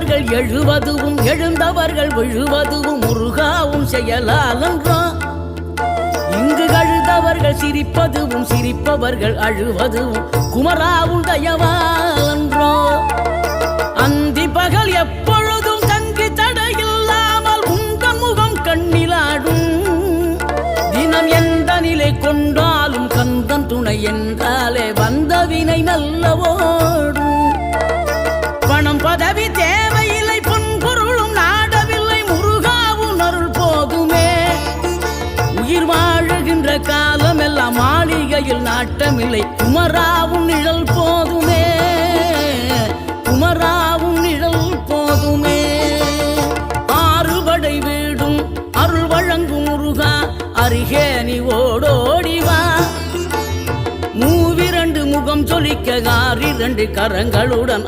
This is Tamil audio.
விழுந்தவர்கள் எழுவதுவும் எழுந்தவர்கள் விழுவதுவும் முருகாவும் செயலாலன்றோ. இங்கு அழுதவர்கள் சிரிப்பதுவும் சிரிப்பவர்கள் அழுவதுவும் குமராவும் தயவாலன்றோ. அந்தி பகல் எப்பொழுதும் தங்கி தடையில்லாமல் உங்கள் முகம் கண்ணிலாடும். தினம் எந்த நிலை கொண்டாலும் கந்தன் துணை என்றாலே வந்த வினை நல்லவோடும். பணம் பதவி தேவையில்லை பொன்பொருளும் நாடவில்லை முருகாவும் அருள் போதுமே. உயிர் வாழுகின்ற காலம் எல்லாம் மாளிகையில் நாட்டமில்லை குமராவும் நிழல் போதுமே. குமராவும் நிழல் போதுமே. ஆறுபடை வீடும் அருள் வழங்கும் முருகா அருகே நீ ஓடோடிவா. மூவிரண்டு முகம் சொலிக்க 6 கரங்களுடன்